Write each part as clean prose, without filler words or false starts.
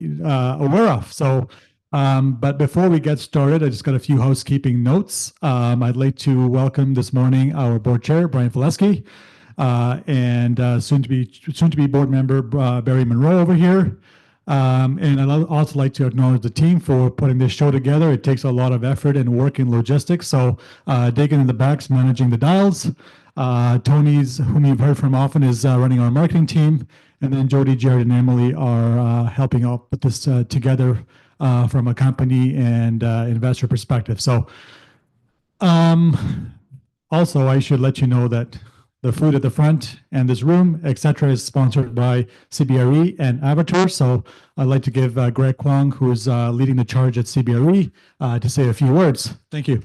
aware of. So, but before we get started, I just got a few housekeeping notes. I'd like to welcome this morning our board chair, Brian Fileski, and soon to be board member Barry Monroe over here. And I'd also like to acknowledge the team for putting this show together. It takes a lot of effort and work in logistics. So Dagan in the back's managing the dials. Tony's, whom you've heard from often, is running our marketing team. And then Jody, Jared, and Emily are helping out put this together from a company and investor perspective. So also, I should let you know that the food at the front and this room, etc., is sponsored by CBRE and Avatar. So I'd like to give Greg Kwong, who is leading the charge at CBRE, to say a few words. Thank you.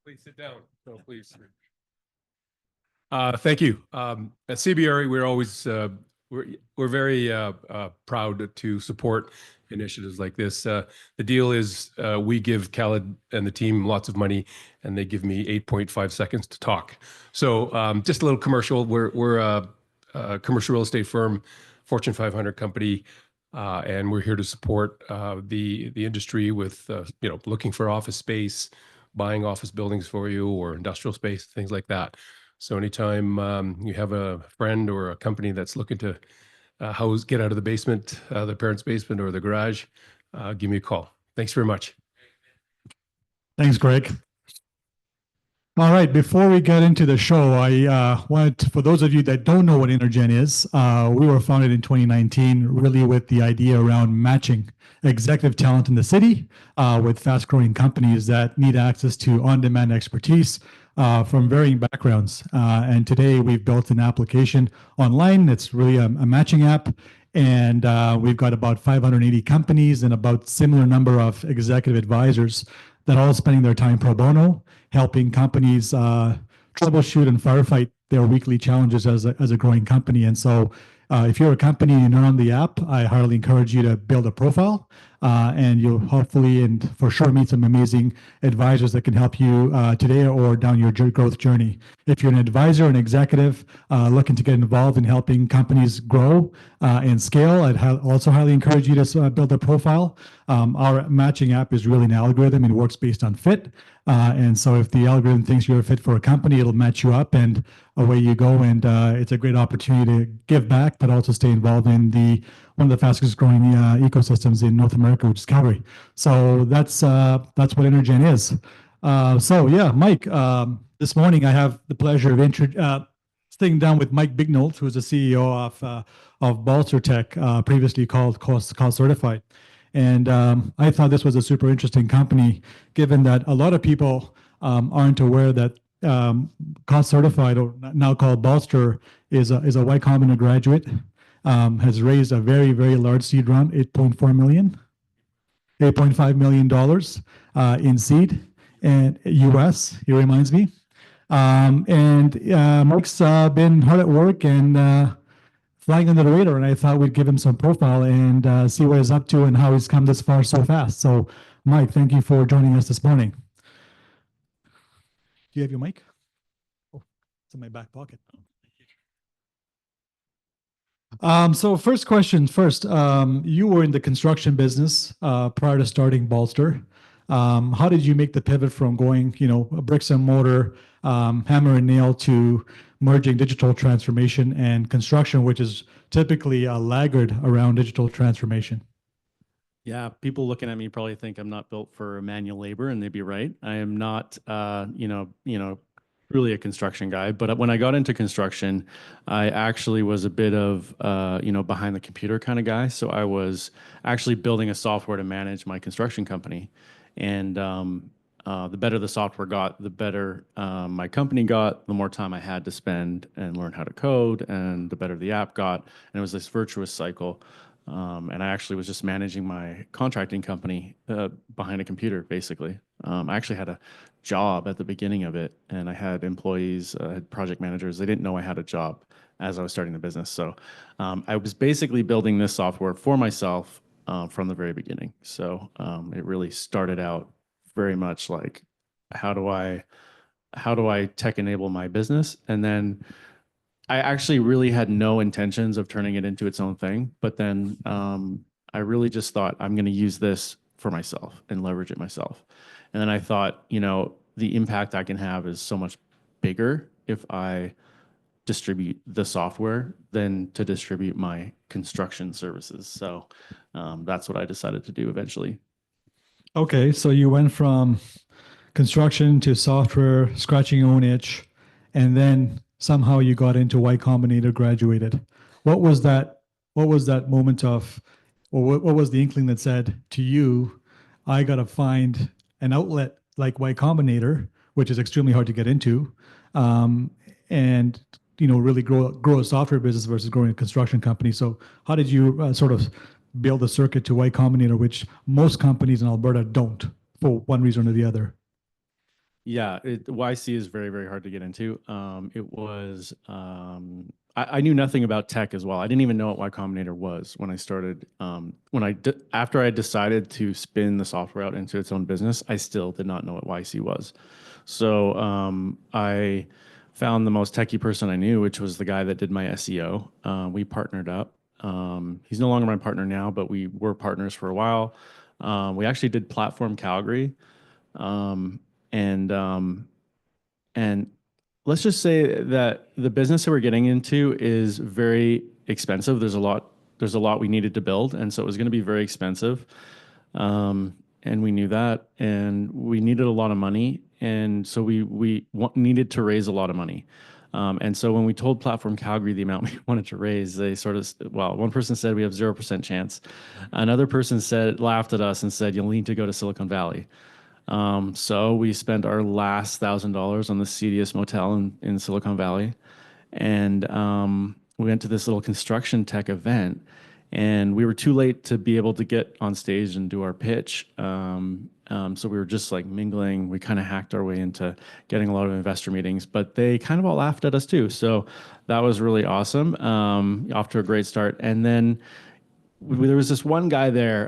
Please sit down. No, please. Thank you. At CBRE, we're always we're very proud to support initiatives like this. The deal is we give Khaled and the team lots of money, and they give me 8.5 seconds to talk. So just a little commercial. We're a commercial real estate firm, Fortune 500 company, and we're here to support the industry with looking for office space, buying office buildings for you, or industrial space, things like that. So anytime you have a friend or a company that's looking to get out of the basement, their parents' basement or the garage, give me a call. Thanks very much. Thanks, Greg. All right, before we get into the show, I wanted, for those of you that don't know what InterGen is, we were founded in 2019, really with the idea around matching executive talent in the city with fast-growing companies that need access to on-demand expertise from varying backgrounds. And today we've built an application online. It's really a matching app. And we've got about 580 companies and about similar number of executive advisors that are all spending their time pro bono, helping companies troubleshoot and firefight their weekly challenges as a growing company. And so if you're a company and you're on the app, I highly encourage you to build a profile and you'll hopefully and for sure meet some amazing advisors that can help you today or down your growth journey. If you're an advisor, an executive looking to get involved in helping companies grow and scale, I'd also highly encourage you to build a profile. Our matching app is really an algorithm. It works based on fit. And so if the algorithm thinks you're a fit for a company, it'll match you up and away you go. And it's a great opportunity to give back, but also stay involved in one of the fastest growing ecosystems in North America, which is Calgary. So that's what InterGen is. So yeah, Mike, this morning I have the pleasure of sitting down with Mike Bignold, who's the CEO of Bolster Tech, previously called Cost Certified. And I thought this was a super interesting company, given that a lot of people aren't aware that Cost Certified, or now called Bolster, is a Y Combinator graduate, has raised a very, very large seed round, $8.5 million in seed and US, he reminds me. And Mike's been hard at work and flying under the radar, and I thought we'd give him some profile and see what he's up to and how he's come this far so fast. So, Mike, thank you for joining us this morning. Do you have your mic? Oh, it's in my back pocket. So first question first, you were in the construction business prior to starting Bolster. How did you make the pivot from going, bricks and mortar, hammer and nail, to merging digital transformation and construction, which is typically a laggard around digital transformation? Yeah, people looking at me probably think I'm not built for manual labor, and they'd be right. I am not, really a construction guy. But when I got into construction, I actually was a bit of, behind the computer kind of guy. So I was actually building a software to manage my construction company. And the better the software got, the better my company got, the more time I had to spend and learn how to code, and the better the app got. And it was this virtuous cycle. And I actually was just managing my contracting company behind a computer, basically. I actually had a job at the beginning of it, and I had employees, had project managers. They didn't know I had a job as I was starting the business. So I was basically building this software for myself from the very beginning. So it really started out very much like, how do I tech enable my business? And then I actually really had no intentions of turning it into its own thing, but then I really just thought I'm going to use this for myself and leverage it myself. And then I thought, the impact I can have is so much bigger if I distribute the software than to distribute my construction services. So that's what I decided to do eventually. Okay, so you went from construction to software, scratching your own itch, and then somehow you got into Y Combinator, graduated. What was that? What was that moment of, or what was the inkling that said to you, I got to find an outlet like Y Combinator, which is extremely hard to get into, um, and really grow a software business versus growing a construction company. So how did you sort of build a circuit to Y Combinator, which most companies in Alberta don't for one reason or the other? Yeah, YC is very, very hard to get into. I knew nothing about tech as well. I didn't even know what Y Combinator was when I started. After I decided to spin the software out into its own business, I still did not know what YC was. So I found the most techie person I knew, which was the guy that did my SEO. We partnered up. He's no longer my partner now, but we were partners for a while. We actually did Platform Calgary. Um, and and let's just say that the business that we're getting into is very expensive. There's a lot we needed to build, and so it was going to be very expensive. And we knew that, and we needed a lot of money, and so we needed to raise a lot of money. And so when we told Platform Calgary the amount we wanted to raise, they sort of, well, one person said we have 0% chance. Another person laughed at us and said, you'll need to go to Silicon Valley. So we spent our last $1,000 on the seediest motel in Silicon Valley, and we went to this little construction tech event, and we were too late to be able to get on stage and do our pitch. So we were just like mingling. We kind of hacked our way into getting a lot of investor meetings, but they kind of all laughed at us too. So that was really awesome. Off to a great start, and then there was this one guy there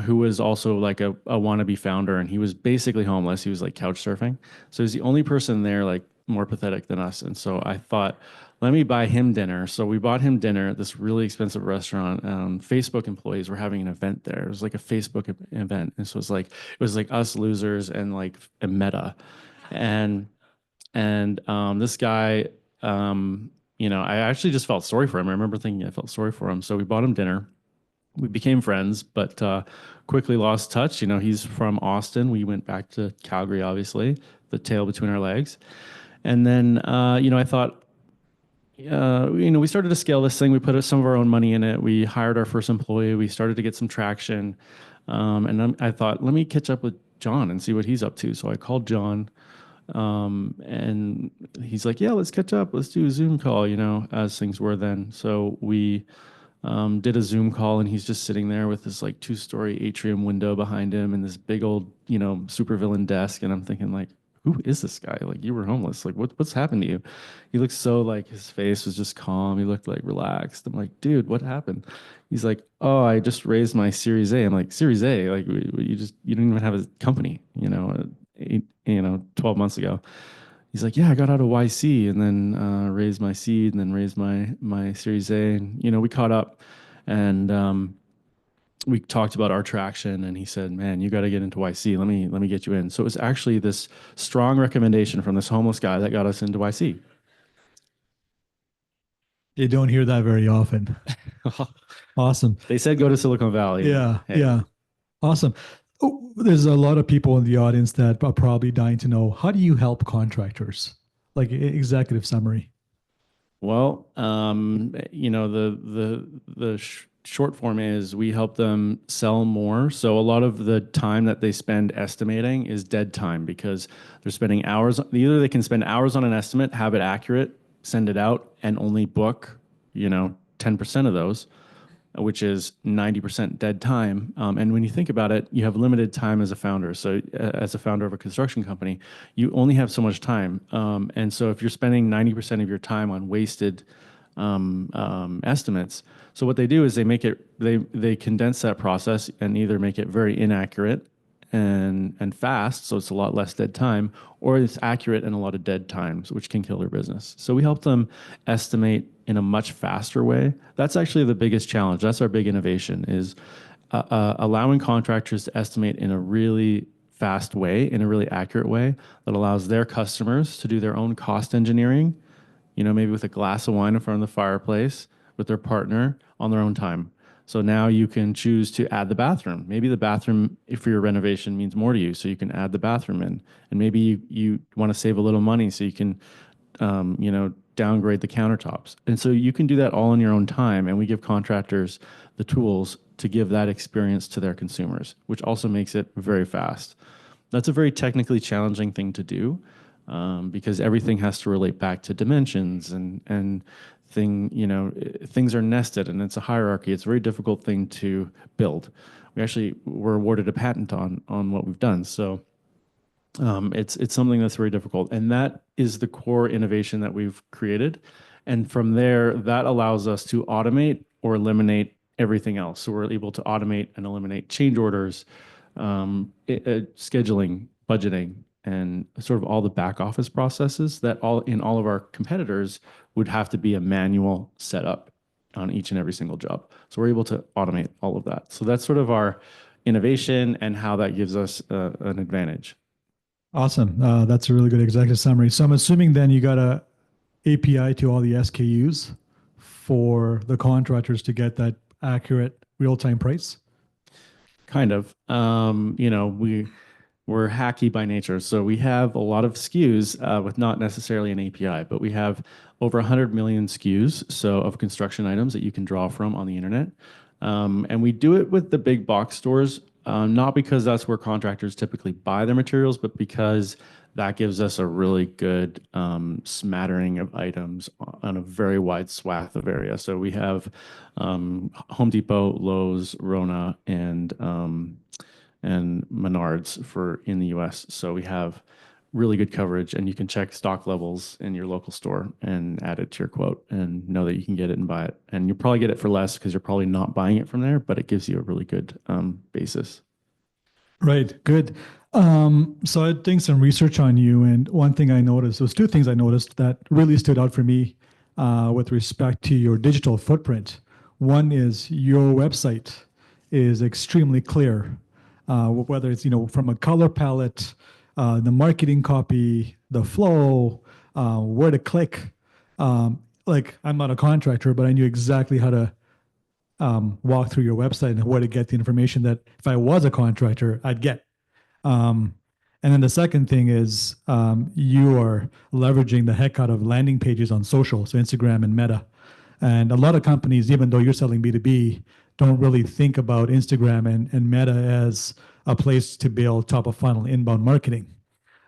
who was also like a wannabe founder, and he was basically homeless. He was like couch surfing. So he was the only person there like more pathetic than us. And so I thought, let me buy him dinner. So we bought him dinner at this really expensive restaurant. Facebook employees were having an event there. It was like a Facebook event. And so it was like us losers and like a meta. And this guy, I actually just felt sorry for him. I remember thinking I felt sorry for him. So we bought him dinner. We became friends, but quickly lost touch. He's from Austin. We went back to Calgary, obviously, the tail between our legs. And then, I thought, we started to scale this thing. We put some of our own money in it. We hired our first employee. We started to get some traction. And then I thought, let me catch up with John and see what he's up to. So I called John, and he's like, yeah, let's catch up. Let's do a Zoom call, as things were then. So we did a Zoom call, and he's just sitting there with this like 2-story atrium window behind him and this big old, supervillain desk. And I'm thinking like, who is this guy? Like, you were homeless. Like, what's happened to you? He looked so like his face was just calm. He looked like relaxed. I'm like, dude, what happened? He's like, oh, I just raised my Series A. I'm like, Series A? Like, you didn't even have a company, 12 months ago. He's like, yeah, I got out of YC and then raised my seed and then raised my Series A. And, we caught up, and we talked about our traction, and he said, man, you got to get into YC. Let me get you in. So it was actually this strong recommendation from this homeless guy that got us into YC. You don't hear that very often. Awesome. They said go to Silicon Valley. Yeah, Hey. yeah. Awesome. Oh, there's a lot of people in the audience that are probably dying to know, how do you help contractors? Like executive summary. Well, the short form is we help them sell more. So a lot of the time that they spend estimating is dead time, because they're spending hours. Either they can spend hours on an estimate, have it accurate, send it out, and only book, 10% of those, which is 90% dead time. And when you think about it, you have limited time as a founder. So as a founder of a construction company, you only have so much time. And so if you're spending 90% of your time on wasted estimates, so what they do is they condense that process and either make it very inaccurate and fast, so it's a lot less dead time, or it's accurate and a lot of dead times, which can kill their business. So we help them estimate in a much faster way. That's actually the biggest challenge. That's our big innovation, is allowing contractors to estimate in a really fast way, in a really accurate way that allows their customers to do their own cost engineering, maybe with a glass of wine in front of the fireplace with their partner on their own time. So now you can choose to add the bathroom. Maybe the bathroom, if for your renovation, means more to you, so you can add the bathroom in. And maybe you want to save a little money, so you can, downgrade the countertops. And so you can do that all in your own time. And we give contractors the tools to give that experience to their consumers, which also makes it very fast. That's a very technically challenging thing to do, because everything has to relate back to dimensions and things are nested, and it's a hierarchy. It's a very difficult thing to build. We actually were awarded a patent on what we've done. So it's something that's very difficult, and that is the core innovation that we've created. And from there, that allows us to automate or eliminate everything else. So we're able to automate and eliminate change orders, scheduling, budgeting, and sort of all the back office processes that all of our competitors would have to be a manual setup on each and every single job. So we're able to automate all of that. So that's sort of our innovation and how that gives us an advantage. Awesome. That's a really good executive summary. So I'm assuming then you got a API to all the SKUs for the contractors to get that accurate real-time price? Kind of. We're hacky by nature. So we have a lot of SKUs with not necessarily an API, but we have over 100 million SKUs, so of construction items that you can draw from on the internet. And we do it with the big box stores, not because that's where contractors typically buy their materials, but because that gives us a really good smattering of items on a very wide swath of area. So we have Home Depot, Lowe's, Rona, and Menards for in the US. So we have really good coverage, and you can check stock levels in your local store and add it to your quote and know that you can get it and buy it. And you'll probably get it for less because you're probably not buying it from there, but it gives you a really good basis. Right. Good. So I did doing some research on you, and one thing I noticed, there was two things I noticed that really stood out for me with respect to your digital footprint. One is your website is extremely clear, whether it's from a color palette, the marketing copy, the flow, where to click. Like I'm not a contractor, but I knew exactly how to walk through your website and where to get the information that if I was a contractor, I'd get. And then the second thing is you are leveraging the heck out of landing pages on social, so Instagram and Meta. And a lot of companies, even though you're selling B2B, don't really think about Instagram and Meta as a place to build top of funnel inbound marketing.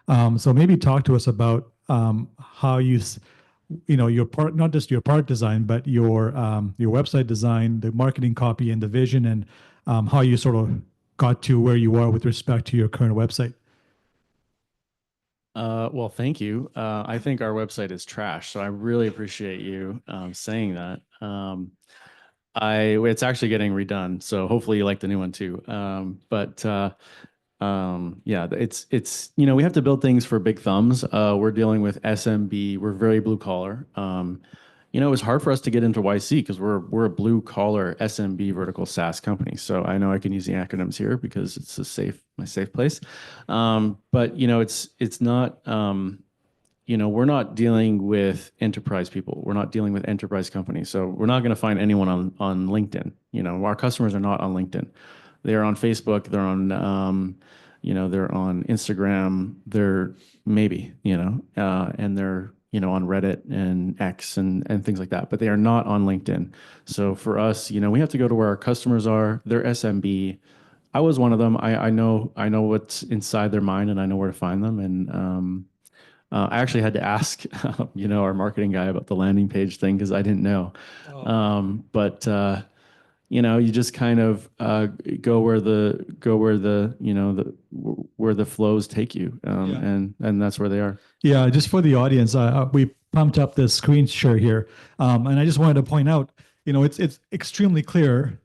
So maybe talk to us about how your part, not just your part design, but your website design, the marketing copy and the vision, and how you sort of got to where you are with respect to your current website. Well, thank you. I think our website is trash, so I really appreciate you saying that. It's actually getting redone, so hopefully you like the new one too. Yeah, it's we have to build things for big thumbs. We're dealing with SMB. We're very blue collar. It was hard for us to get into YC because we're a blue collar SMB vertical SaaS company. So I know I can use the acronyms here because it's my safe place. But it's not. We're not dealing with enterprise people. We're not dealing with enterprise companies. So we're not going to find anyone on LinkedIn. Our customers are not on LinkedIn. They're on Facebook. They're on, they're on Instagram. They're maybe, and they're, on Reddit and X and things like that. But they are not on LinkedIn. So for us, we have to go to where our customers are. They're SMB. I was one of them. I know what's inside their mind, and I know where to find them. And I actually had to ask, our marketing guy about the landing page thing because I didn't know. You just kind of go where the flows take you, and that's where they are. Yeah, just for the audience, we pumped up this screen share here, and I just wanted to point out, it's extremely clear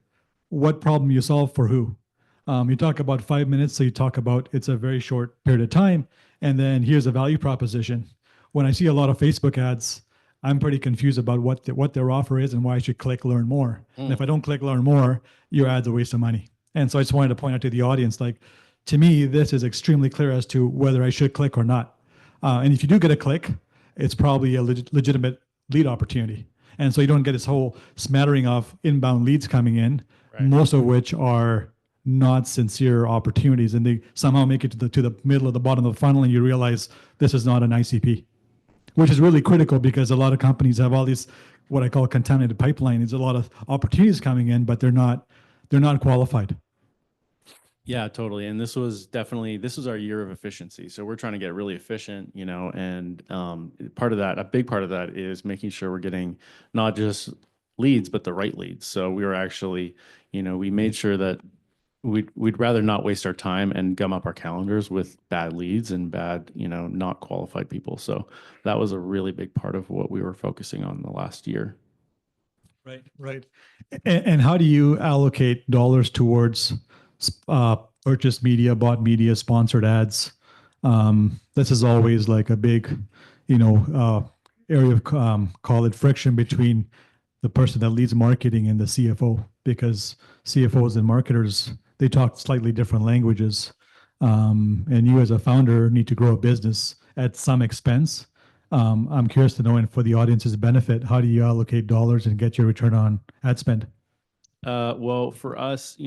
what problem you solve for who. You talk about 5 minutes, so you talk about it's a very short period of time, and then here's a value proposition. When I see a lot of Facebook ads, I'm pretty confused about what their offer is and why I should click learn more. And if I don't click learn more, your ad's a waste of money. And so I just wanted to point out to the audience, like, to me, this is extremely clear as to whether I should click or not. And if you do get a click, it's probably a legitimate lead opportunity. And so you don't get this whole smattering of inbound leads coming in, Right. most of which are not sincere opportunities, and they somehow make it to the middle of the bottom of the funnel, and you realize this is not an ICP, which is really critical because a lot of companies have all these what I call contaminated pipeline. There's a lot of opportunities coming in, but they're not qualified. Yeah, totally. And this was our year of efficiency. So we're trying to get really efficient, and part of that, a big part of that is making sure we're getting not just leads, but the right leads. So we were actually, we made sure that we'd rather not waste our time and gum up our calendars with bad leads and bad, not qualified people. So that was a really big part of what we were focusing on the last year. Right, right. And how do you allocate dollars towards purchased media, bought media, sponsored ads? This is always like a big, area of call it friction between the person that leads marketing and the CFO, because CFOs and marketers, they talk slightly different languages. And you as a founder need to grow a business at some expense. I'm curious to know, and for the audience's benefit, how do you allocate dollars and get your return on ad spend? Well, for us,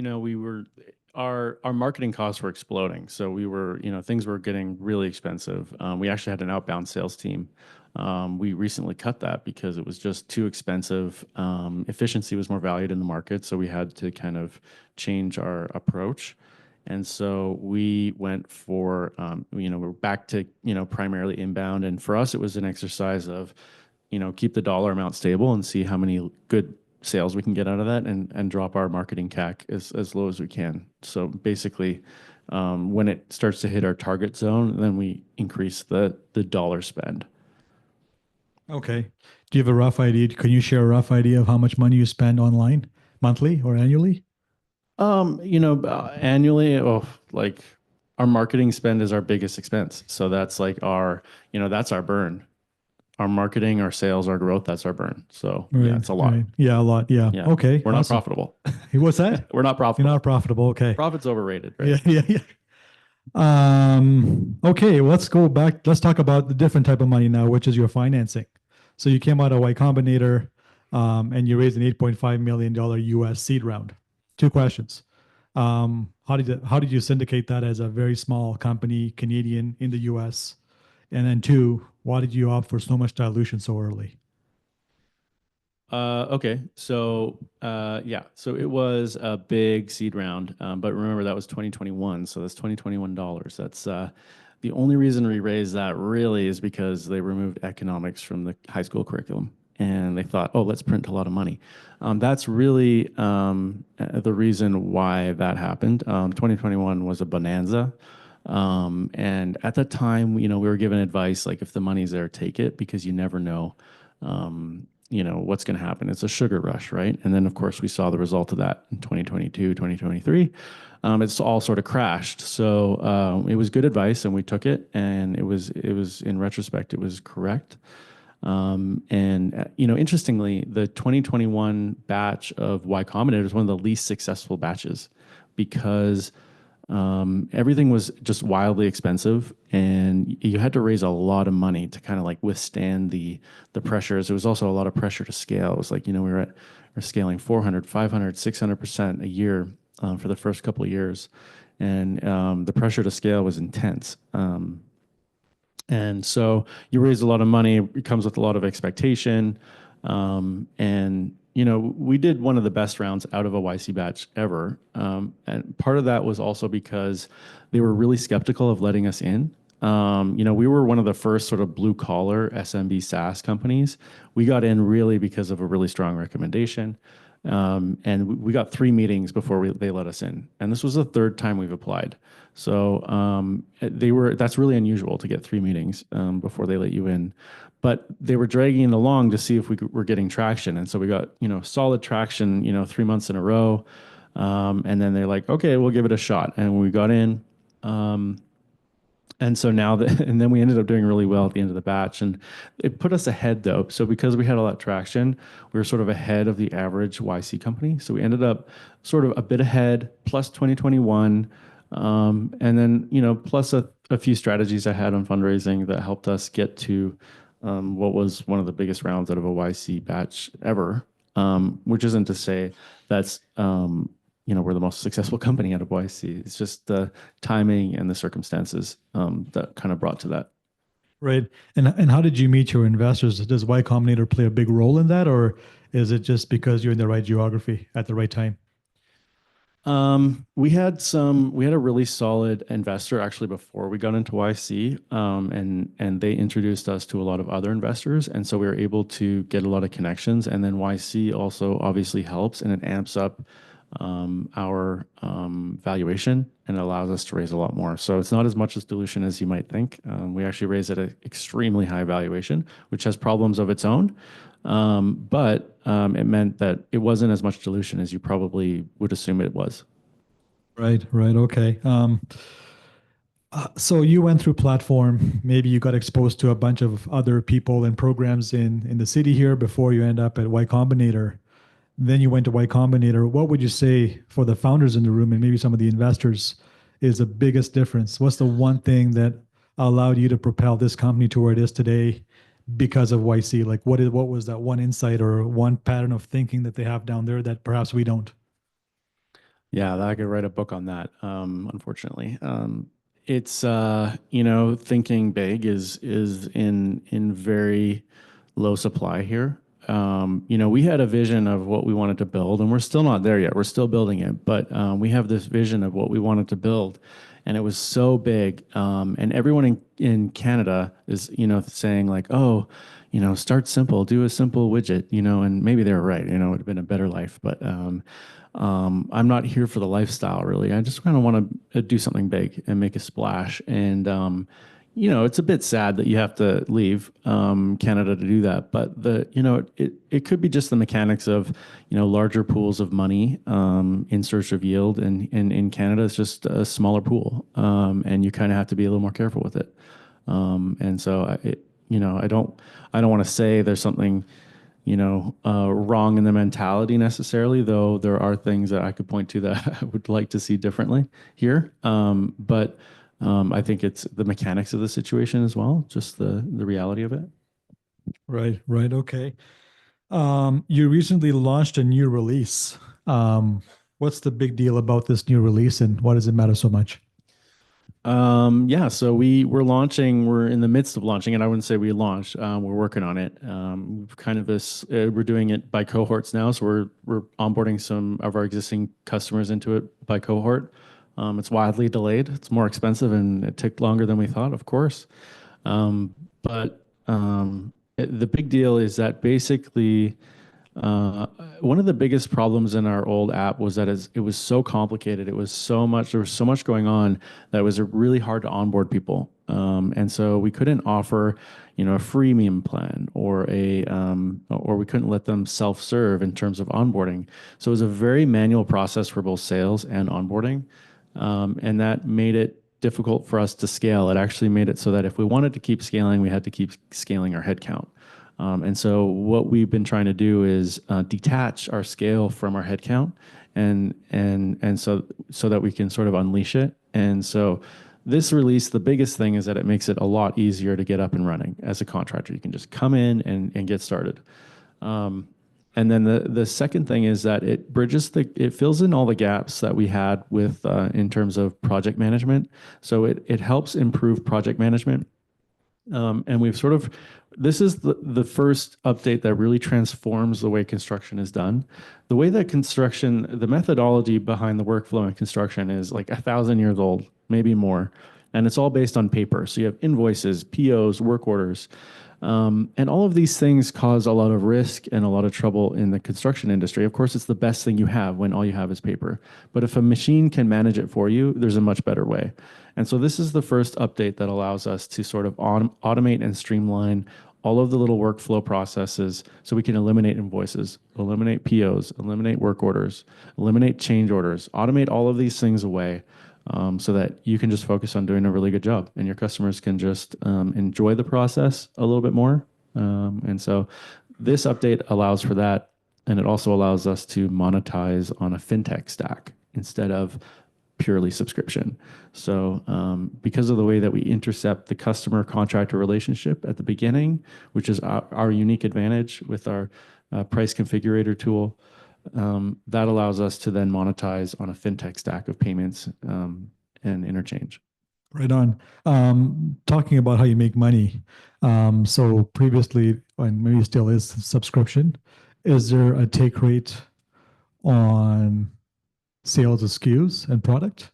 our marketing costs were exploding. So we were, things were getting really expensive. We actually had an outbound sales team. We recently cut that because it was just too expensive. Efficiency was more valued in the market, so we had to kind of change our approach. And so we went for, we're back to, primarily inbound. And for us, it was an exercise of, keep the dollar amount stable and see how many good sales we can get out of that, and drop our marketing CAC as low as we can. So basically, when it starts to hit our target zone, then we increase the dollar spend. Okay. Do you have a rough idea? Can you share a rough idea of how much money you spend online, monthly or annually? Annually, like our marketing spend is our biggest expense. So that's like that's our burn. Our marketing, our sales, our growth, that's our burn. So yeah, it's a lot. Right. Yeah, a lot. Yeah. Yeah. Okay. We're not awesome. profitable. What's that? We're not You're profitable. not profitable. Okay. Profit's overrated, right? Yeah, yeah, yeah. Okay, let's go back. Let's talk about the different type of money now, which is your financing. So you came out of Y Combinator, and you raised an $8.5 million US seed round. Two questions. How did you syndicate that as a very small company, Canadian in the US? And then two, why did you opt for so much dilution so early? Okay. So so it was a big seed round, but remember that was 2021. So that's $2021. That's the only reason we raised that really is because they removed economics from the high school curriculum. And they thought, oh, let's print a lot of money. That's really the reason why that happened. 2021 was a bonanza. And at that time, we were given advice, like if the money's there, take it, because you never know, what's going to happen. It's a sugar rush, right? And then, of course, we saw the result of that in 2022, 2023. It's all sort of crashed. So it was good advice, and we took it. And it was in retrospect, it was correct. Interestingly, the 2021 batch of Y Combinator is one of the least successful batches because everything was just wildly expensive, and you had to raise a lot of money to kind of like withstand the pressures. There was also a lot of pressure to scale. It was like, we're scaling 400, 500, 600% a year for the first couple of years. And the pressure to scale was intense. And so you raise a lot of money, it comes with a lot of expectation. We did one of the best rounds out of a YC batch ever. And part of that was also because they were really skeptical of letting us in. We were one of the first sort of blue collar SMB SaaS companies. We got in really because of a really strong recommendation. And we got 3 meetings before they let us in. And this was the 3rd time we've applied. So that's really unusual to get 3 meetings before they let you in. But they were dragging it along to see if we were getting traction. And so we got, solid traction, 3 months in a row. And then they're like, okay, we'll give it a shot. And we got in. And so now that, and then we ended up doing really well at the end of the batch, and it put us ahead though. So because we had all that traction, we were sort of ahead of the average YC company. So we ended up sort of a bit ahead, plus 2021, and then plus a few strategies I had on fundraising that helped us get to what was one of the biggest rounds out of a YC batch ever. Which isn't to say that's we're the most successful company out of YC. It's just the timing and the circumstances that kind of brought to that. Right. And how did you meet your investors? Does Y Combinator play a big role in that, or is it just because you're in the right geography at the right time? We had a really solid investor actually before we got into YC, and they introduced us to a lot of other investors, and so we were able to get a lot of connections. And then YC also obviously helps, and it amps up our valuation and allows us to raise a lot more. So it's not as much as dilution as you might think. We actually raised at an extremely high valuation, which has problems of its own. But it meant that it wasn't as much dilution as you probably would assume it was. Right, right. Okay. So you went through platform, maybe you got exposed to a bunch of other people and programs in the city here before you end up at Y Combinator. Then you went to Y Combinator. What would you say for the founders in the room and maybe some of the investors is the biggest difference? What's the one thing that allowed you to propel this company to where it is today because of YC? Like what was that one insight or one pattern of thinking that they have down there that perhaps we don't? Yeah, I could write a book on that. Unfortunately, it's thinking big is in very low supply here. We had a vision of what we wanted to build, and we're still not there yet. We're still building it, but we have this vision of what we wanted to build, and it was so big. And everyone in Canada is, saying like, oh, start simple, do a simple widget, and maybe they were right. It would have been a better life, but I'm not here for the lifestyle really. I just kind of want to do something big and make a splash. And it's a bit sad that you have to leave Canada to do that, but it could be just the mechanics of larger pools of money in search of yield, and in Canada it's just a smaller pool, and you kind of have to be a little more careful with it. And so I don't want to say there's something wrong in the mentality necessarily, though there are things that I could point to that I would like to see differently here. But I think it's the mechanics of the situation as well, just the reality of it. Right, right. Okay. You recently launched a new release. What's the big deal about this new release and why does it matter so much? Yeah, so we're in the midst of launching, and I wouldn't say we launched. We're working on it. We're doing it by cohorts now. So we're onboarding some of our existing customers into it by cohort. It's wildly delayed. It's more expensive, and it took longer than we thought, of course. The big deal is that basically one of the biggest problems in our old app was that it was so complicated. There was so much going on that it was really hard to onboard people. And so we couldn't offer, a freemium plan or or we couldn't let them self-serve in terms of onboarding. So it was a very manual process for both sales and onboarding. And that made it difficult for us to scale. It actually made it so that if we wanted to keep scaling, we had to keep scaling our headcount. And so what we've been trying to do is detach our scale from our headcount, and so that we can sort of unleash it. And so this release, the biggest thing is that it makes it a lot easier to get up and running as a contractor. You can just come in and get started. And then the second thing is that it fills in all the gaps that we had with in terms of project management. So it helps improve project management. And this is the first update that really transforms the way construction is done. The way that the methodology behind the workflow in construction is like 1,000 years old, maybe more. And it's all based on paper. So you have invoices, POs, work orders. And all of these things cause a lot of risk and a lot of trouble in the construction industry. Of course, it's the best thing you have when all you have is paper. But if a machine can manage it for you, there's a much better way. And so this is the first update that allows us to sort of automate and streamline all of the little workflow processes so we can eliminate invoices, eliminate POs, eliminate work orders, eliminate change orders, automate all of these things away so that you can just focus on doing a really good job and your customers can just enjoy the process a little bit more. And so this update allows for that. And it also allows us to monetize on a fintech stack instead of purely subscription. So because of the way that we intercept the customer contractor relationship at the beginning, which is our unique advantage with our price configurator tool, that allows us to then monetize on a fintech stack of payments and interchange. Right on. Talking about how you make money. So previously, and maybe still is subscription, is there a take rate on sales of SKUs and product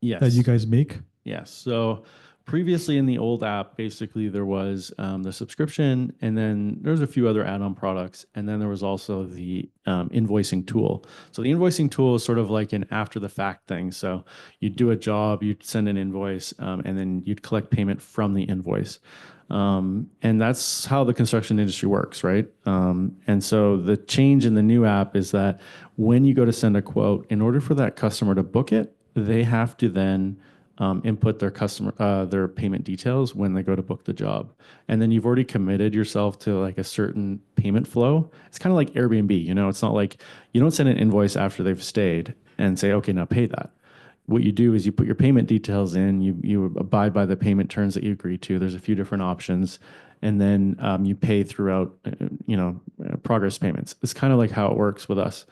Yes. that you guys make? Yes. So previously in the old app, basically there was the subscription, and then there's a few other add-on products, and then there was also the invoicing tool. So the invoicing tool is sort of like an after-the-fact thing. So you'd do a job, you'd send an invoice, and then you'd collect payment from the invoice. And that's how the construction industry works, right? And so the change in the new app is that when you go to send a quote, in order for that customer to book it, they have to then input their payment details when they go to book the job. And then you've already committed yourself to like a certain payment flow. It's kind of like Airbnb, you know, it's not like you don't send an invoice after they've stayed and say, okay, now pay that. What you do is you put your payment details in, you abide by the payment terms that you agree to. There's a few different options, and then you pay throughout, progress payments. It's kind of like how it works with us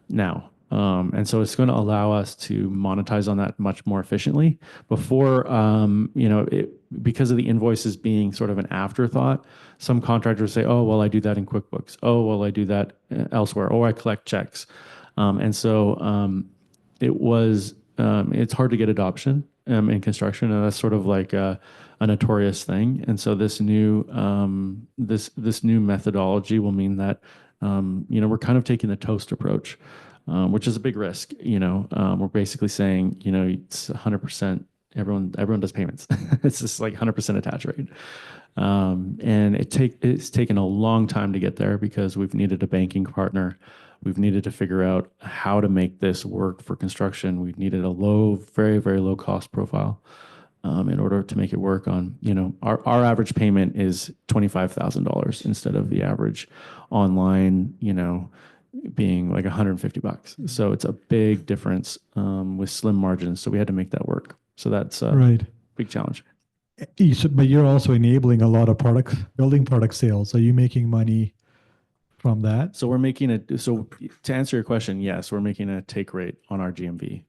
now. And so it's going to allow us to monetize on that much more efficiently. Before, because of the invoices being sort of an afterthought, some contractors say, oh, well, I do that in QuickBooks. Oh, well, I do that elsewhere. Or I collect checks. It's hard to get adoption in construction, and that's sort of like a notorious thing. And so this new methodology will mean that we're kind of taking the toast approach, which is a big risk. We're basically saying it's 100%. Everyone does payments. It's just like 100% attach rate. And it's taken a long time to get there because we've needed a banking partner. We've needed to figure out how to make this work for construction. We've needed a very, very low cost profile in order to make it work on, our average payment is $25,000 instead of the average online, being like $150. So it's a big difference with slim margins. So we had to make that work. So that's a Right. big challenge. But you're also enabling a lot of building product sales. Are you making money from that? So to answer your question, yes, we're making a take rate on our GMV.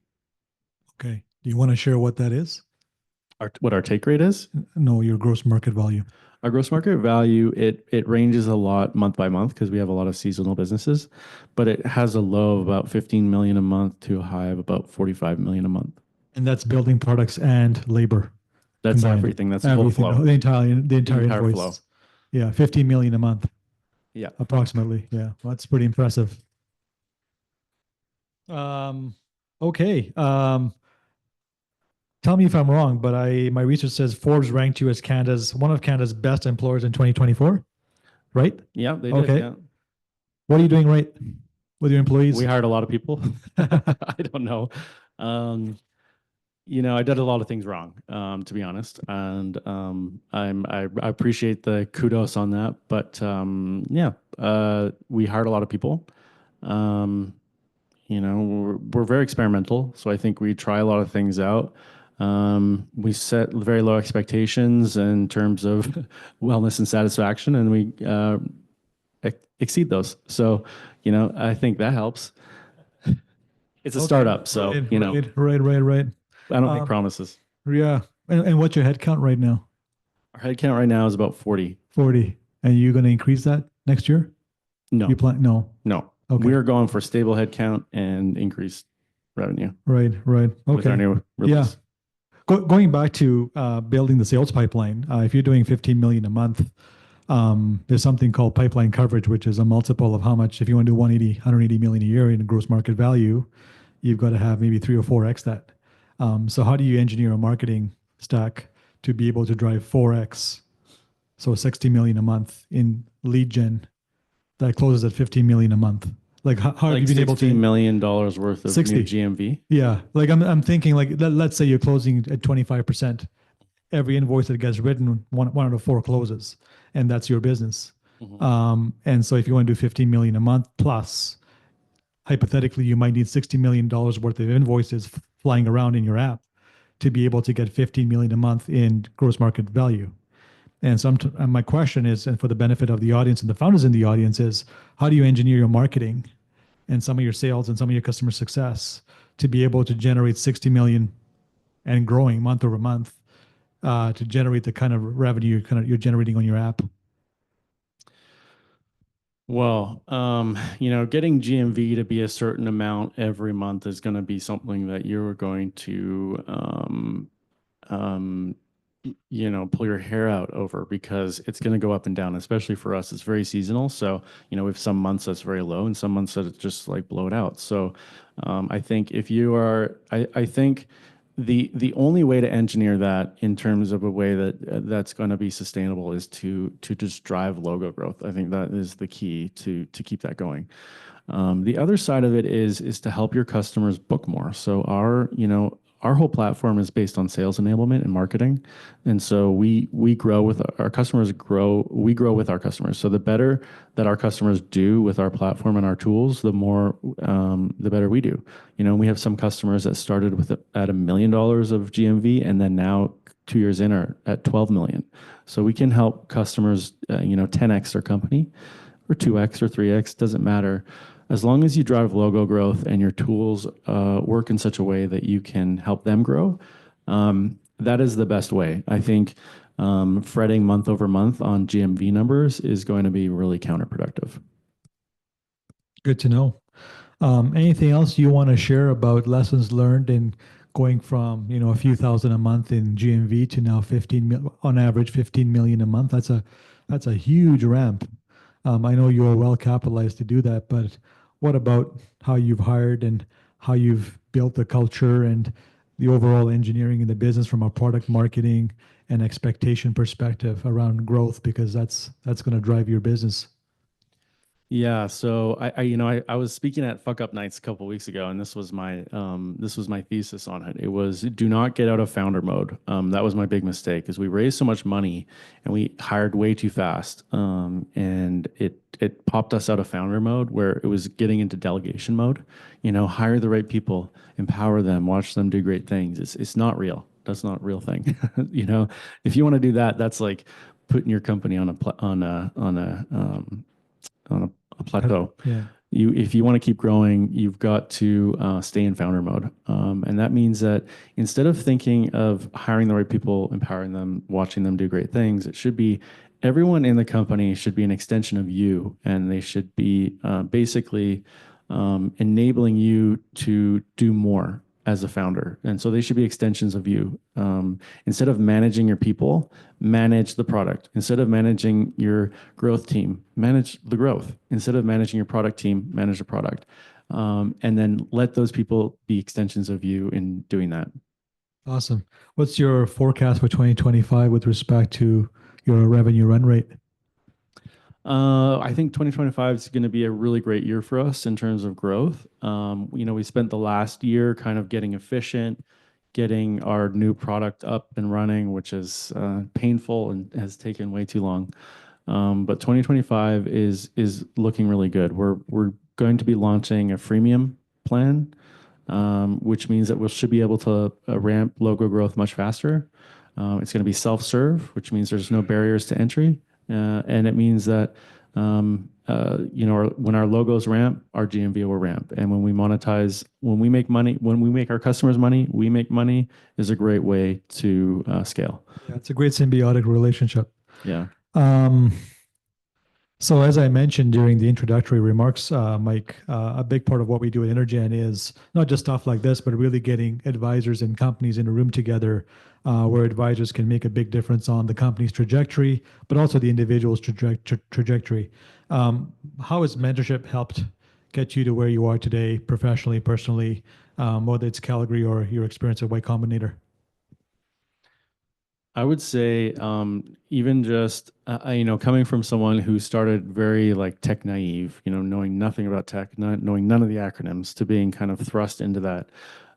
Okay. Do you want to share what that is? What our take rate is? No, your gross market value. Our gross market value, it ranges a lot month by month because we have a lot of seasonal businesses, but it has a low of about 15 million a month to a high of about 45 million a month. And that's building products and labor. That's combined. everything. That's the whole flow. The entire invoice. Flow. Yeah, 15 million a month. Yeah. Approximately. Yeah. Well, that's pretty impressive. Okay. Tell me if I'm wrong, but my research says Forbes ranked you as one of Canada's best employers in 2024, right? Yeah, they Okay. did. Yeah. What are you doing right with your employees? We hired a lot of people. I don't know. I did a lot of things wrong, to be honest. And I appreciate the kudos on that. But we hired a lot of people. We're very experimental. So I think we try a lot of things out. We set very low expectations in terms of wellness and satisfaction, and we exceed those. So, I think that helps. It's a startup, so Right. I don't make promises. Yeah. And what's your head count right now? Our head count right now is about 40. 40. And you're going to increase that next year? No. You plan? No. Okay. We are going for stable head count and increased revenue. Right. Okay. With our new release. Yeah. Going back to building the sales pipeline, if you're doing 15 million a month, there's something called pipeline coverage, which is a multiple of how much, if you want to do 180 million a year in gross market value, you've got to have maybe 3 or 4x that. So how do you engineer a marketing stack to be able to drive 4x So 60 million a month in lead gen that closes at 15 million a month. Like how have Like you been able $16 to million worth of 60? new GMV. Yeah. Like I'm thinking like let's say you're closing at 25%. Every invoice that gets written, one out of four closes, and that's your business. Mhm. And so if you want to do 15 million a month plus, hypothetically, you might need $60 million worth of invoices flying around in your app to be able to get 15 million a month in gross market value. And so and my question is, and for the benefit of the audience and the founders in the audience, is how do you engineer your marketing and some of your sales and some of your customer success to be able to generate 60 million and growing month over month to generate the kind of revenue you're generating on your app? Well, getting GMV to be a certain amount every month is going to be something that you're going to, pull your hair out over because it's going to go up and down, especially for us. It's very seasonal. So, we have some months that's very low and some months that it's just like blow it out. So, I think if you are, I think the only way to engineer that in terms of a way that that's going to be sustainable is to just drive logo growth. I think that is the key to keep that going. The other side of it is to help your customers book more. So our whole platform is based on sales enablement and marketing, and so we grow with our customers. We grow with our customers. So the better that our customers do with our platform and our tools, the better we do. We have some customers that started with at $1 million of GMV, and then now 2 years in are at 12 million. So we can help customers, 10x their company, or 2x or 3x, doesn't matter. As long as you drive logo growth and your tools work in such a way that you can help them grow, that is the best way. I think fretting month over month on GMV numbers is going to be really counterproductive. Good to know. Anything else you want to share about lessons learned in going from a few thousand a month in GMV to now 15 on average 15 million a month? That's a huge ramp. I know you are well capitalized to do that, but what about how you've hired and how you've built the culture and the overall engineering in the business from a product marketing and expectation perspective around growth? Because that's going to drive your business. Yeah, so I was speaking at Fuck Up Nights a couple of weeks ago, and this was my thesis on it. It was do not get out of founder mode. That was my big mistake, because we raised so much money and we hired way too fast, and it popped us out of founder mode where it was getting into delegation mode. Hire the right people, empower them, watch them do great things. It's not real. That's not a real thing. If you want to do that, that's like putting your company on a plateau. Yeah. If you want to keep growing, you've got to stay in founder mode. And that means that instead of thinking of hiring the right people, empowering them, watching them do great things, it should be everyone in the company should be an extension of you, and they should be basically enabling you to do more as a founder. And so they should be extensions of you. Instead of managing your people, manage the product. Instead of managing your growth team, manage the growth. Instead of managing your product team, manage the product. And then let those people be extensions of you in doing that. Awesome. What's your forecast for 2025 with respect to your revenue run rate? I think 2025 is going to be a really great year for us in terms of growth. We spent the last year kind of getting efficient, getting our new product up and running, which is painful and has taken way too long. But 2025 is looking really good. We're going to be launching a freemium plan, which means that we should be able to ramp logo growth much faster. It's going to be self-serve, which means there's no barriers to entry. And it means that when our logos ramp, our GMV will ramp. And when we monetize, when we make money, when we make our customers money, we make money, is a great way to scale. Yeah, it's a great symbiotic relationship. Yeah. So as I mentioned during the introductory remarks, Mike, a big part of what we do at InterGen is not just stuff like this, but really getting advisors and companies in a room together where advisors can make a big difference on the company's trajectory, but also the individual's trajectory. How has mentorship helped get you to where you are today, professionally, personally, whether it's Calgary or your experience at Y Combinator? I would say even just coming from someone who started very like tech naive, knowing nothing about tech, not knowing none of the acronyms, to being kind of thrust into that.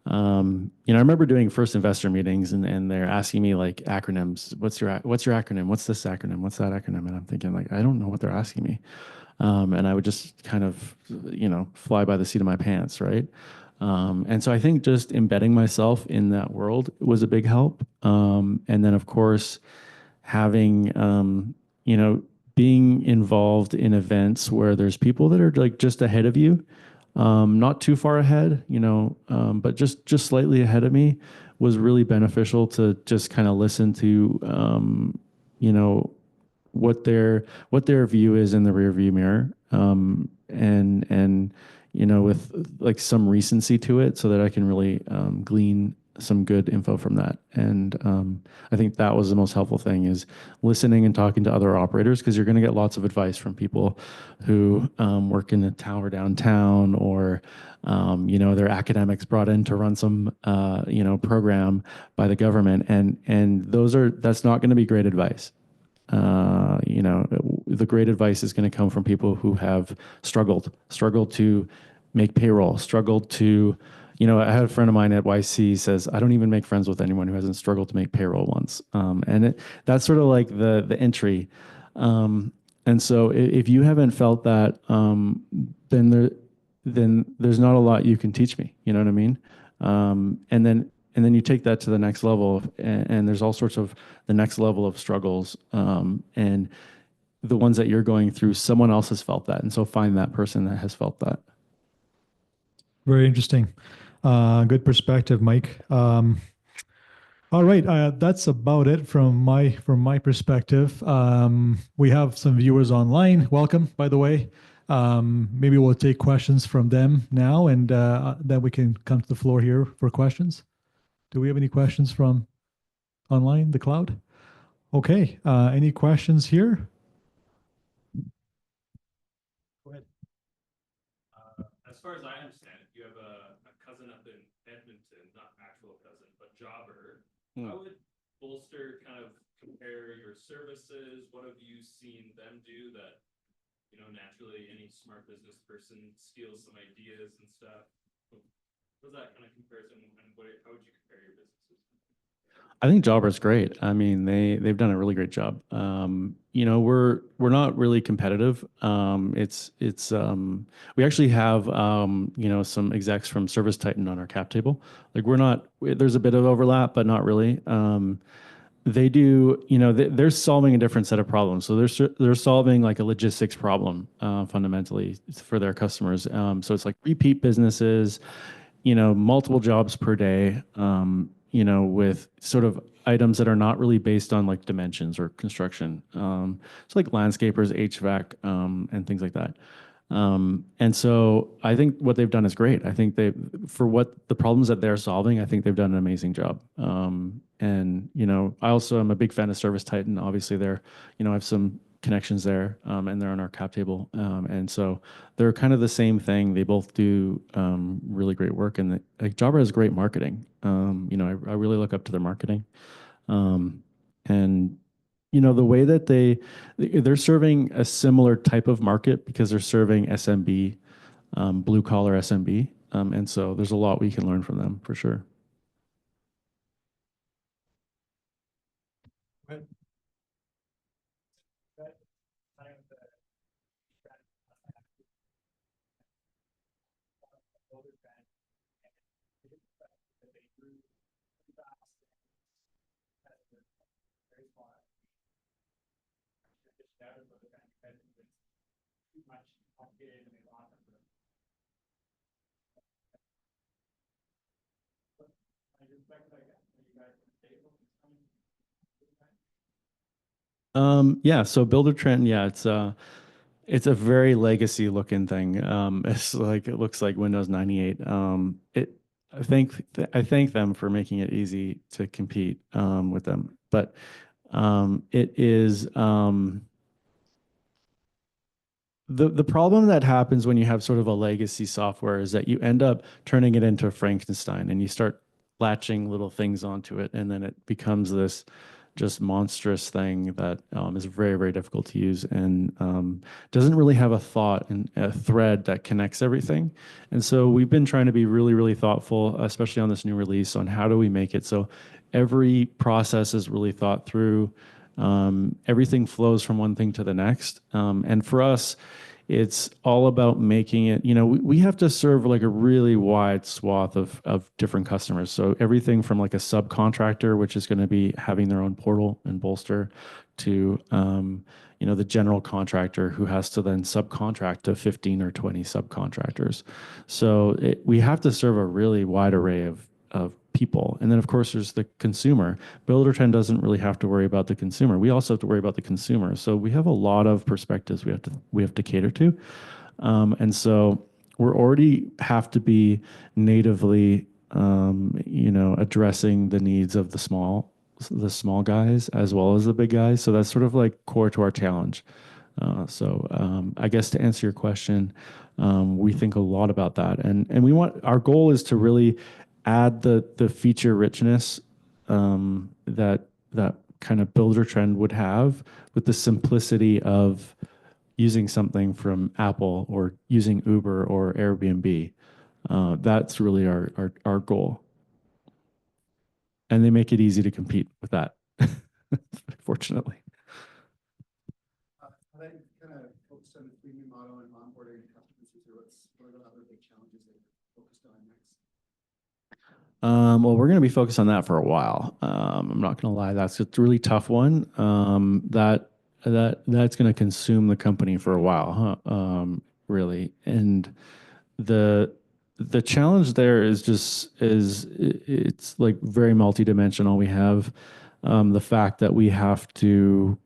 I remember doing first investor meetings, and they're asking me like acronyms. What's your acronym? What's this acronym? What's that acronym? And I'm thinking like I don't know what they're asking me. And I would just kind of, fly by the seat of my pants, right? And so I think just embedding myself in that world was a big help. And then, of course, having, being involved in events where there's people that are like just ahead of you, not too far ahead, but just slightly ahead of me was really beneficial to just kind of listen to, you know, what their view is in the rear view mirror, and with like some recency to it, so that I can really glean some good info from that. And I think that was the most helpful thing, is listening and talking to other operators, because you're going to get lots of advice from people who work in the tower downtown, or they're academics brought in to run some program by the government, and that's not going to be great advice. The great advice is going to come from people who have struggled to make payroll, struggled to, I had a friend of mine at YC says, I don't even make friends with anyone who hasn't struggled to make payroll once. That's sort of like the entry. And so if you haven't felt that, then there's not a lot you can teach me. You know what I mean? And then you take that to the next level, and there's all sorts of the next level of struggles, and the ones that you're going through, someone else has felt that, and so find that person that has felt that. Very interesting. Good perspective, Mike. All right, that's about it from my perspective. We have some viewers online. Welcome, by the way. Maybe we'll take questions from them now, and then we can come to the floor here for questions. Do we have any questions from online, the cloud? Okay, any questions here? Go ahead. As far as I understand it, you have a cousin up in Edmonton, not actual cousin, but jobber. How would Bolster kind of compare your services? What have you seen them do that, naturally any smart business person steals some ideas and stuff? What was that kind of comparison, and how would you compare your businesses? I think Jobber's great. I mean, they've done a really great job. We're not really competitive. We actually have some execs from Service Titan on our cap table. Like there's a bit of overlap, but not really. They do, they're solving a different set of problems. So they're solving like a logistics problem, fundamentally, for their customers. So it's like repeat businesses, multiple jobs per day, with sort of items that are not really based on like dimensions or construction. So like landscapers, HVAC, and things like that. And so I think what they've done is great. I think for what the problems that they're solving, I think they've done an amazing job. And I also am a big fan of Service Titan. Obviously, I have some connections there, and they're on our cap table. And so they're kind of the same thing. They both do really great work, and Jobber has great marketing. I really look up to their marketing, and the way that they're serving a similar type of market, because they're serving SMB, blue collar SMB, and so there's a lot we can learn from them for sure. Yeah, so Builder Trend, yeah, it's a very legacy looking thing. It's like, it looks like Windows 98. I thank them for making it easy to compete with them, but it is the problem that happens when you have sort of a legacy software is that you end up turning it into a Frankenstein, and you start latching little things onto it, and then it becomes this just monstrous thing that is very, very difficult to use and doesn't really have a thought and a thread that connects everything. And so we've been trying to be really, really thoughtful, especially on this new release, on how do we make it so every process is really thought through. Everything flows from one thing to the next. And for us, it's all about making it, we have to serve like a really wide swath of different customers. So everything from like a subcontractor, which is going to be having their own portal and Bolster, to, the general contractor who has to then subcontract to 15 or 20 subcontractors. So we have to serve a really wide array of people. And then of course there's the consumer. Builder doesn't really have to worry about the consumer. We also have to worry about the consumer. So we have a lot of perspectives we have to cater to. And so we're already have to be natively addressing the needs of the small guys as well as the big guys. So that's sort of like core to our challenge. I guess to answer your question, we think a lot about that, and our goal is to really add the feature richness that kind of builder trend would have with the simplicity of using something from Apple or using Uber or Airbnb. That's really our goal, and they make it easy to compete with that. Fortunately. I kind of focused on the freemium model and onboarding customers. What are the other big challenges that you're focused on next? Well, we're going to be focused on that for a while. I'm not going to lie, that's a really tough one. That's going to consume the company for a while, huh? Really, and the challenge there is it's like very multidimensional. We have the fact that we have to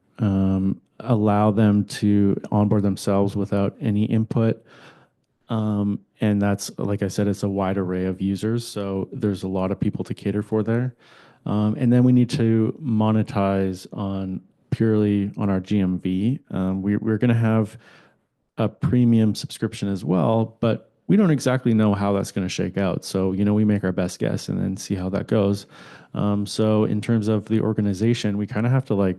allow them to onboard themselves without any input. And that's, like I said, it's a wide array of users. So there's a lot of people to cater for there. And then we need to monetize purely on our GMV. We're going to have a premium subscription as well, but we don't exactly know how that's going to shake out. So, we make our best guess and then see how that goes. So in terms of the organization, we kind of have to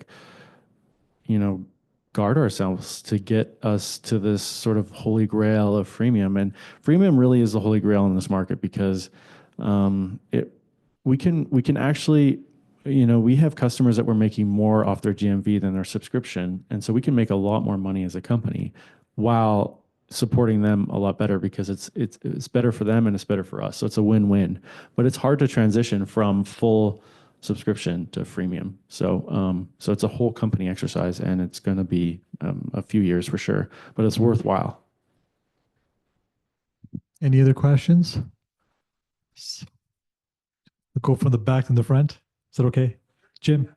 guard ourselves to get us to this sort of holy grail of freemium. And freemium really is the holy grail in this market because we can actually, we have customers that we're making more off their GMV than their subscription. And so we can make a lot more money as a company while supporting them a lot better because it's better for them and it's better for us. So it's a win-win. But it's hard to transition from full subscription to freemium. So it's a whole company exercise, and it's going to be a few years for sure, but it's worthwhile. Any other questions? We'll go from the back to the front. Is that okay? Jim?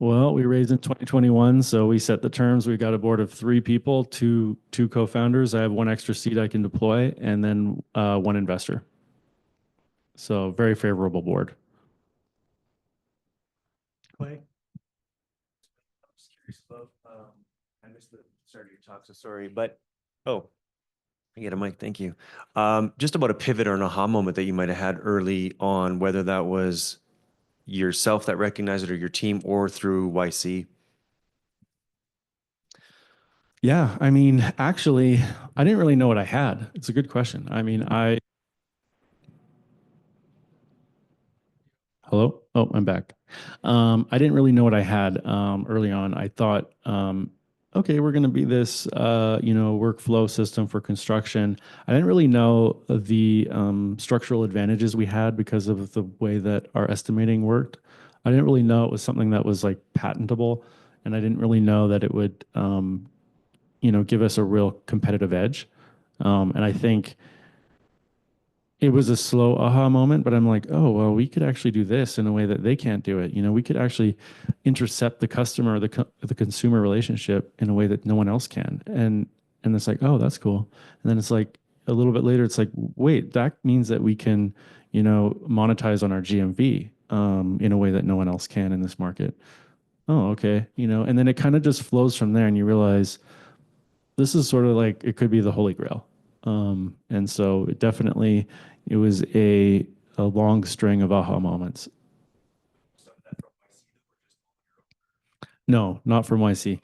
Well, we raised in 2021, so we set the terms. We got a board of 3 people, two co-founders. I have 1 extra seat I can deploy, and then 1 investor. So very favorable board. Clay? I'm just curious about, I missed the start of your talk, so sorry, but, I get a mic, thank you. Just about a pivot or an aha moment that you might have had early on, whether that was yourself that recognized it or your team or through YC. Yeah, I mean, actually, I didn't really know what I had. It's a good question. I mean, Hello? Oh, I'm back. I didn't really know what I had early on. I thought, okay, we're going to be this, workflow system for construction. I didn't really know the structural advantages we had because of the way that our estimating worked. I didn't really know it was something that was like patentable, and I didn't really know that it would, give us a real competitive edge. And I think it was a slow aha moment, but I'm like, oh, well, we could actually do this in a way that they can't do it. We could actually intercept the customer, the consumer relationship in a way that no one else can. And it's like, oh, that's cool. And then it's like a little bit later, it's like, wait, that means that we can, monetize on our GMV in a way that no one else can in this market. Oh, okay. And then it kind of just flows from there, and you realize this is sort of like, it could be the holy grail. And so it was a long string of aha moments. No, not from YC.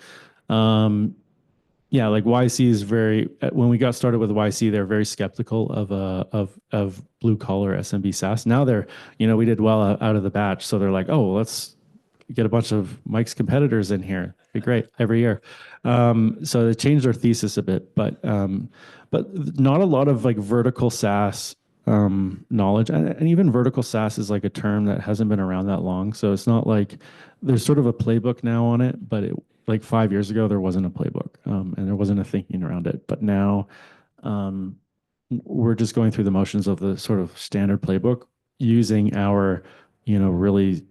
Yeah, like YC is when we got started with YC, they're very skeptical of blue collar SMB SaaS. Now we did well out of the batch. So they're like, oh, let's get a bunch of Mike's competitors in here. Be great every year. So they changed their thesis a bit, but not a lot of like vertical SaaS knowledge. And even vertical SaaS is like a term that hasn't been around that long. So it's not like there's sort of a playbook now on it, but like 5 years ago, there wasn't a playbook and there wasn't a thinking around it. But now we're just going through the motions of the sort of standard playbook using our, really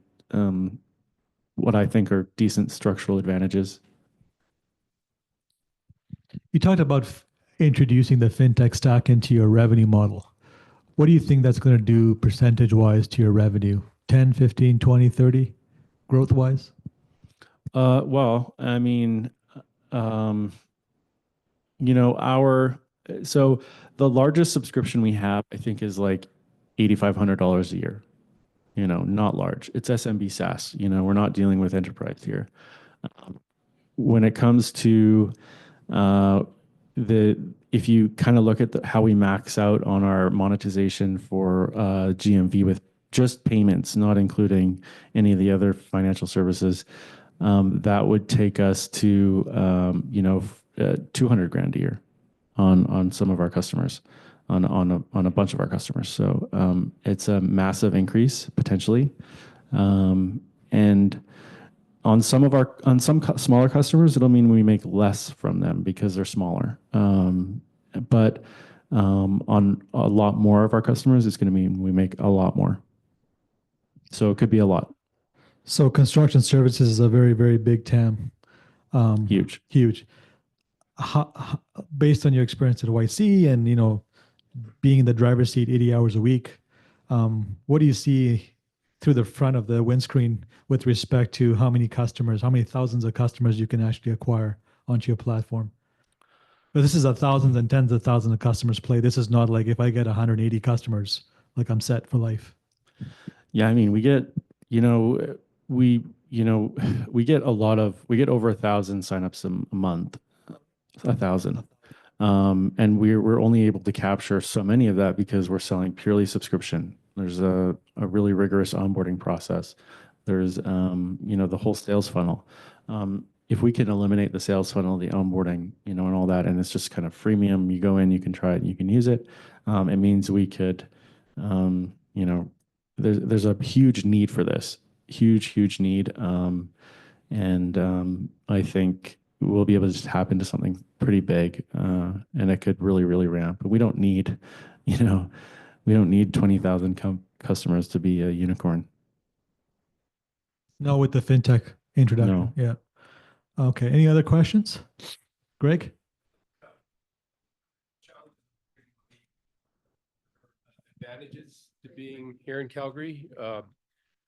what I think are decent structural advantages. You talked about introducing the fintech stack into your revenue model. What do you think that's going to do percentage wise to your revenue? 10, 15, 20, 30 growth wise? Well, I mean, so the largest subscription we have, I think, is like $8,500 a year. Not large. It's SMB SaaS. We're not dealing with enterprise here. When it comes to if you kind of look at how we max out on our monetization for GMV with just payments, not including any of the other financial services, that would take us to 200 grand a year on some of our customers, on a bunch of our customers. So it's a massive increase potentially, and on some smaller customers, it'll mean we make less from them because they're smaller. But on a lot more of our customers, it's going to mean we make a lot more. So it could be a lot. So construction services is a very, very big TAM. Huge. Huge. Based on your experience at YC and, being in the driver's seat 80 hours a week, what do you see through the front of the windscreen with respect to how many thousands of customers you can actually acquire onto your platform? But this is a thousands and tens of thousands of customers play. This is not like if I get 180 customers, like I'm set for life. Yeah, I mean, we get over 1,000 signups a month, 1,000. And we're only able to capture so many of that because we're selling purely subscription. There's a really rigorous onboarding process. There's the whole sales funnel. If we can eliminate the sales funnel, the onboarding, and all that, and it's just kind of freemium, you go in, you can try it, and you can use it. It means we could, there's a huge need for this, huge need, and I think we'll be able to tap into something pretty big, and it could really ramp. But we don't need 20,000 customers to be a unicorn. No, with the fintech introduction. No. Yeah. Okay. Any other questions? Greg? Advantages to being here in Calgary,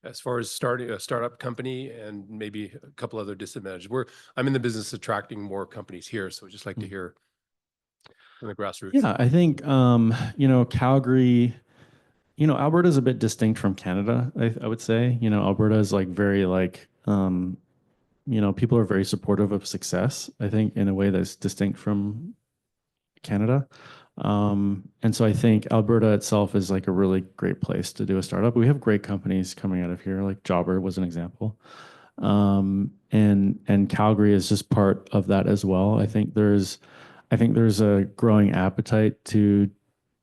as far as starting a startup company, and maybe a couple other disadvantages. I'm in the business of attracting more companies here, so I'd just like to hear from the grassroots. Yeah, I think Calgary, Alberta is a bit distinct from Canada. I would say, Alberta is like very people are very supportive of success, I think, in a way that's distinct from Canada. And so I think Alberta itself is like a really great place to do a startup. We have great companies coming out of here, like Jobber was an example. And Calgary is just part of that as well. I think there's a growing appetite to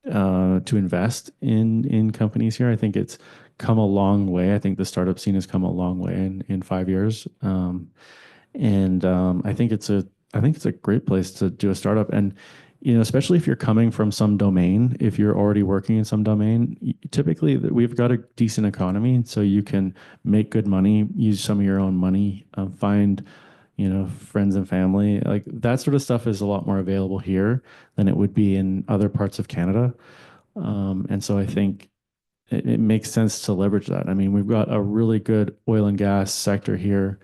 invest in companies here. I think it's come a long way. I think the startup scene has come a long way in 5 years. And I think it's a great place to do a startup. And especially if you're coming from some domain, if you're already working in some domain, typically we've got a decent economy, so you can make good money, use some of your own money, find friends and family. Like that sort of stuff is a lot more available here than it would be in other parts of Canada. And so I think it makes sense to leverage that. I mean, we've got a really good oil and gas sector here.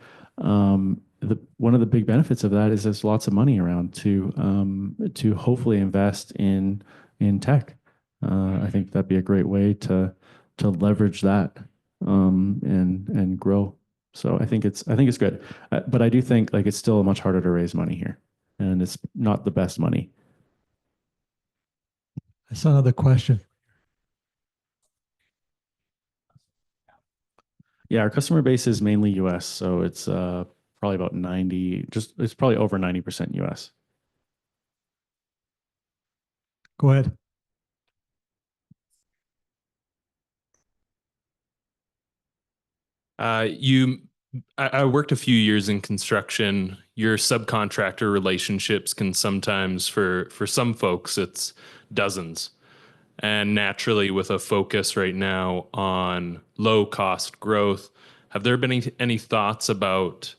one of the big benefits of that is there's lots of money around to hopefully invest in tech. I think that'd be a great way to leverage that and grow. So I think it's good, but I do think like it's still much harder to raise money here, and it's not the best money. That's another question. Yeah, our customer base is mainly US, so it's probably about 90, it's probably over 90% US. Go ahead. I worked a few years in construction. Your subcontractor relationships can sometimes, for some folks, it's dozens. And naturally, with a focus right now on low cost growth, have there been any thoughts about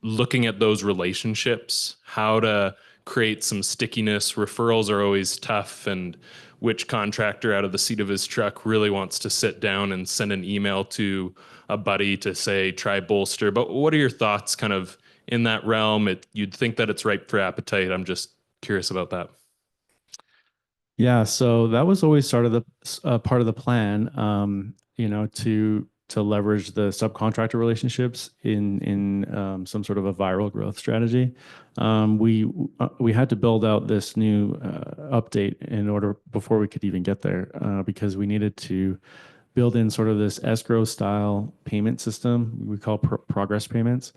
looking at those relationships, how to create some stickiness? Referrals are always tough, and which contractor out of the seat of his truck really wants to sit down and send an email to a buddy to say, try Bolster? But what are your thoughts kind of in that realm? You'd think that it's ripe for appetite. I'm just curious about that. Yeah, so that was always sort of the part of the plan, to leverage the subcontractor relationships in some sort of a viral growth strategy. We had to build out this new update in order before we could even get there, because we needed to build in sort of this escrow style payment system we call progress payments,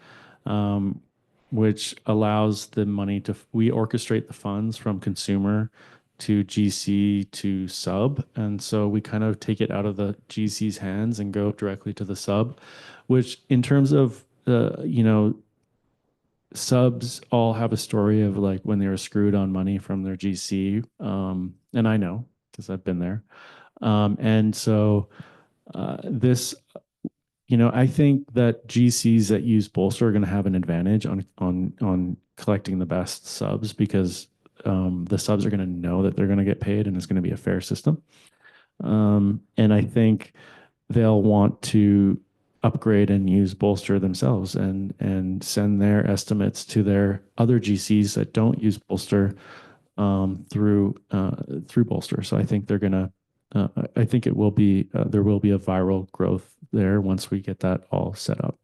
which allows the money we orchestrate the funds from consumer to GC to sub. And so we kind of take it out of the GC's hands and go directly to the sub, which in terms of, subs all have a story of like when they were screwed on money from their GC. And I know because I've been there. And so this, I think that GCs that use Bolster are going to have an advantage on collecting the best subs, because the subs are going to know that they're going to get paid and it's going to be a fair system. And I think they'll want to upgrade and use Bolster themselves and send their estimates to their other GCs that don't use Bolster through Bolster. So I think they're going to. I think it will be there will be a viral growth there once we get that all set up.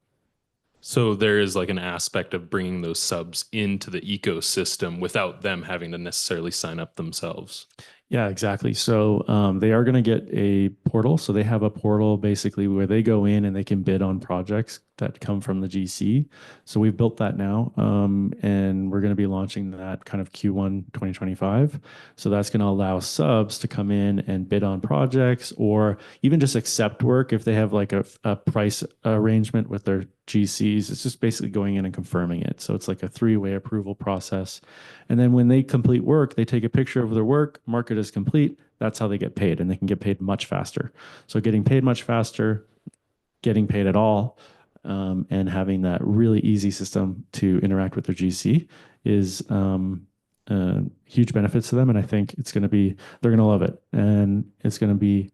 So there is like an aspect of bringing those subs into the ecosystem without them having to necessarily sign up themselves. Yeah, exactly. So they are going to get a portal. So they have a portal basically where they go in and they can bid on projects that come from the GC. So we've built that now, and we're going to be launching that kind of Q1 2025. So that's going to allow subs to come in and bid on projects, or even just accept work if they have like a price arrangement with their GCs. It's just basically going in and confirming it. So it's like a three-way approval process. And then when they complete work, they take a picture of their work, mark it as complete. That's how they get paid, and they can get paid much faster. So getting paid much faster, getting paid at all, and having that really easy system to interact with their GC is huge benefits to them. And I think they're going to love it. And it's going to be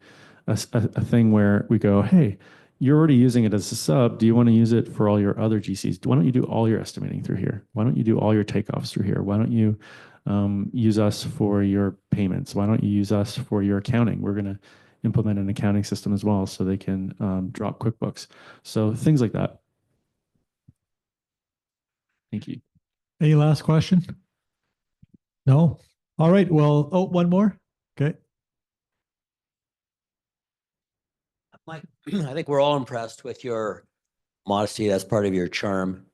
a thing where we go, hey, you're already using it as a sub. Do you want to use it for all your other GCs? Why don't you do all your estimating through here? Why don't you do all your takeoffs through here? Why don't you use us for your payments? Why don't you use us for your accounting? We're going to implement an accounting system as well so they can drop QuickBooks. So things like that. Thank you. Any last question? No? All right. Well, one more. Okay. Mike, I think we're all impressed with your modesty. That's part of your charm,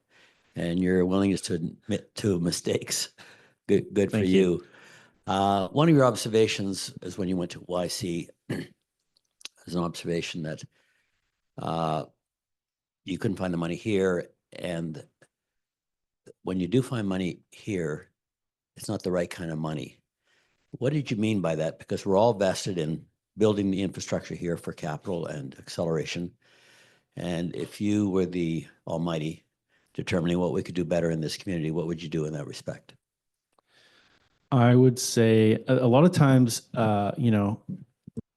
and your willingness to admit to mistakes. Good for you. One of your observations is when you went to YC, there's an observation that you couldn't find the money here, and when you do find money here, it's not the right kind of money. What did you mean by that? Because we're all vested in building the infrastructure here for capital and acceleration. And if you were the almighty determining what we could do better in this community, what would you do in that respect? I would say a lot of times,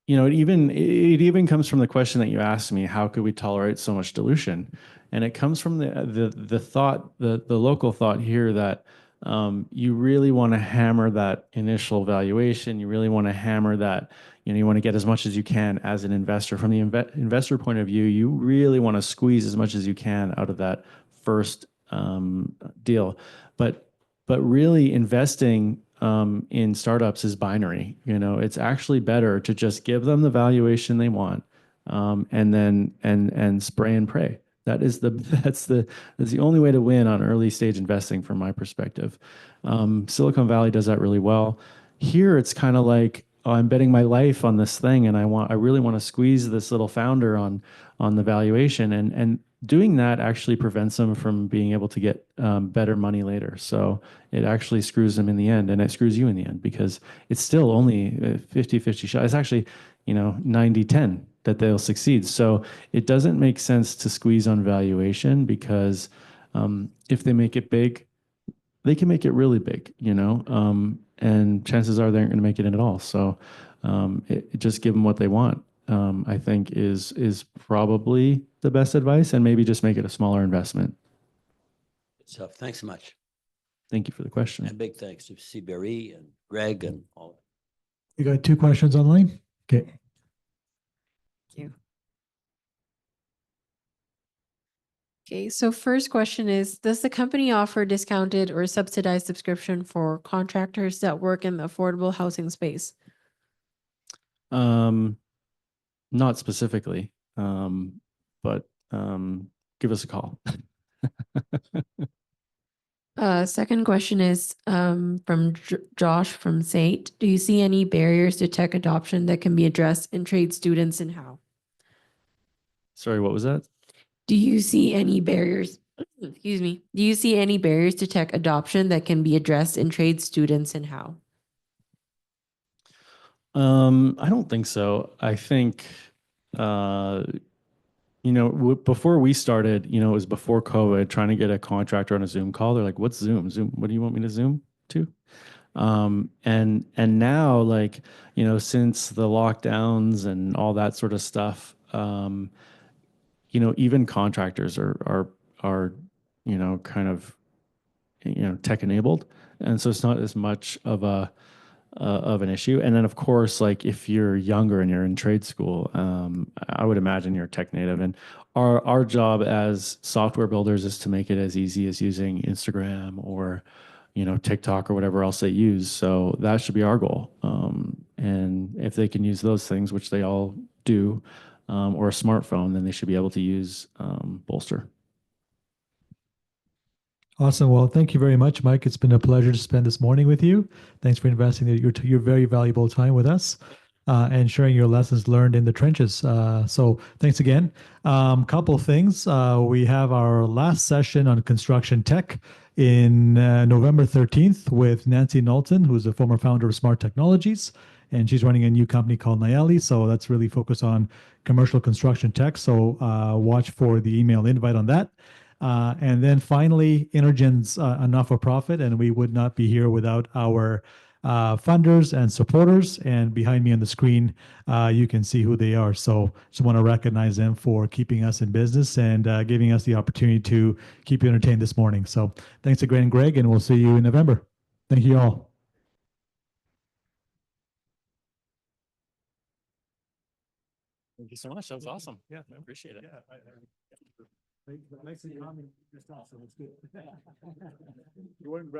you know, it even comes from the question that you asked me, how could we tolerate so much dilution? And it comes from the thought, the local thought here that you really want to hammer that initial valuation. You really want to hammer that, you know, you want to get as much as you can as an investor. From the investor point of view, you really want to squeeze as much as you can out of that first deal. But really investing in startups is binary. You know, it's actually better to just give them the valuation they want, and then and spray and pray. That's the only way to win on early stage investing from my perspective. Silicon Valley does that really well. Here, it's kind of like, oh, I'm betting my life on this thing, and I really want to squeeze this little founder on the valuation, and doing that actually prevents them from being able to get better money later. So it actually screws them in the end, and it screws you in the end, because it's still only 50-50 shot. It's actually, you know, 90-10 that they'll succeed. So it doesn't make sense to squeeze on valuation, because if they make it big, they can make it really big, you know, and chances are they aren't going to make it in at all. So just give them what they want. I think is probably the best advice, and maybe just make it a smaller investment. So thanks so much. Thank you for the question. And big thanks to CBRE and Greg and all. You got 2 questions online? Okay. Thank you. Okay, so first question is, does the company offer discounted or subsidized subscription for contractors that work in the affordable housing space? Not specifically, but give us a call. Second question is from Josh from SAIT. Do you see any barriers to tech adoption that can be addressed in trade students, and how? Sorry, what was that? Do you see any barriers? Excuse me. Do you see any barriers to tech adoption that can be addressed in trade students, and how? I don't think so. I think, you know, before we started, you know, it was before COVID, trying to get a contractor on a Zoom call. They're like, what's Zoom? Zoom, what do you want me to Zoom to? And now, like, you know, since the lockdowns and all that sort of stuff, you know, even contractors are, you know, kind of, you know, tech enabled. And so it's not as much of an issue. And then, of course, like if you're younger and you're in trade school, I would imagine you're tech native. And our job as software builders is to make it as easy as using Instagram or, you know, TikTok or whatever else they use. So that should be our goal. And if they can use those things, which they all do, or a smartphone, then they should be able to use Bolster. Awesome. Well, thank you very much, Mike. It's been a pleasure to spend this morning with you. Thanks for investing your very valuable time with us and sharing your lessons learned in the trenches. So thanks again. Couple of things. We have our last session on construction tech in November 13th with Nancy Knowlton, who's the former founder of Smart Technologies. And she's running a new company called Nayeli. So that's really focused on commercial construction tech. So watch for the email invite on that. And then finally, InterGen's a not-for-profit, and we would not be here without our funders and supporters. And behind me on the screen, you can see who they are. So just want to recognize them for keeping us in business and giving us the opportunity to keep you entertained this morning. So thanks again, Greg, and we'll see you in November. Thank you all. Thank you so much. That was awesome. Yeah, I appreciate it. Nicely calming yourself, so it's good. You weren't